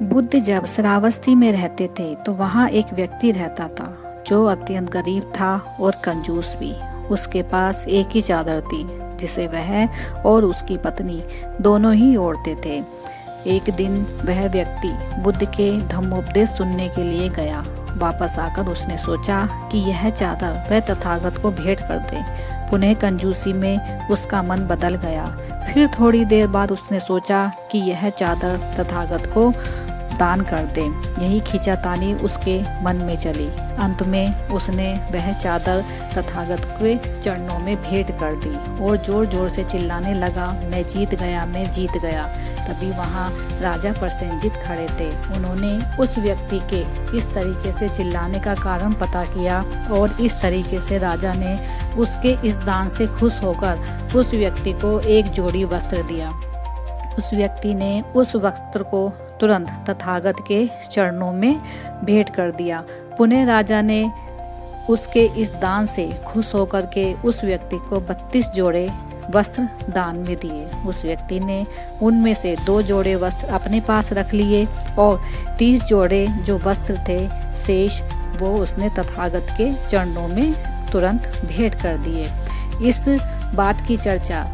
बुद्ध जब श्रावस्ती में रहते थे तो वहाँ एक व्यक्ति रहता था जो अत्यंत गरीब था और कंजूस भी। उसके पास एक ही चादर थी जिसे वह और उसकी पत्नी दोनों ही ओढ़ते थे। एक दिन वह व्यक्ति बुद्ध के धम्मोपदेश सुनने के लिए गया। वापस आकर उसने सोचा कि यह चादर वह तथागत को भेंट कर दे। पुनः कंजूसी में उसका मन बदल गया। फिर थोड़ी देर बाद उसने सोचा कि यह चादर तथागत को दान कर दे। यही खींचातानी उसके मन में चली। अंत में उसने वह चादर तथागत के चरणों में भेंट कर दी और जोर जोर से चिल्लाने लगा, मैं जीत गया, मैं जीत गया। तभी वहाँ राजा प्रसेनजीत खड़े थे। उन्होंने उस व्यक्ति के इस तरीके से चिल्लाने का कारण पता किया और इस तरीके से राजा ने उसके इस दान से खुश होकर उस व्यक्ति को एक जोड़ी वस्त्र दिया। उस व्यक्ति ने उस वस्त्र को तुरंत तथागत के चरणों में भेंट कर दिया। पुनः राजा ने उसके इस दान से खुश होकर के उस व्यक्ति को 32 जोड़े वस्त्र दान में दिए। उस व्यक्ति ने उनमें से 2 जोड़े वस्त्र अपने पास रख लिए और 30 जोड़े जो वस्त्र थे शेष वो उसने तथागत के चरणों में तुरंत भेंट कर दिए। इस बात की चर्चा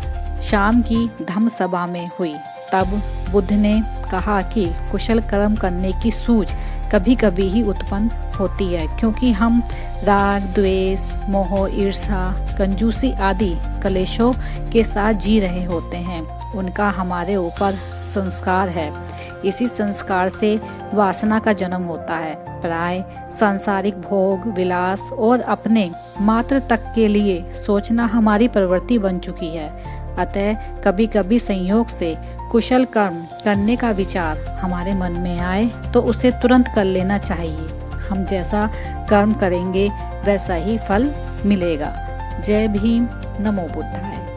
शाम की धम्म सभा में हुई। तब बुद्ध ने कहा कि कुशल कर्म करने की सूझ कभी कभी ही उत्पन्न होती है, क्योंकि हम राग, द्वेष, मोह, ईर्ष्या, कंजूसी आदि कलेशों के साथ जी रहे होते हैं। उनका हमारे ऊपर संस्कार है। इसी संस्कार से वासना का जन्म होता है। प्राय सांसारिक भोग, विलास और अपने मात्र तक के लिए सोचना हमारी प्रवृत्ति बन चुकी है। अतः कभी कभी संयोग से कुशल कर्म करने का विचार हमारे मन में आए तो उसे तुरंत कर लेना चाहिए। हम जैसा कर्म करेंगे वैसा ही फल मिलेगा। जय भीम, नमो बुद्धाय।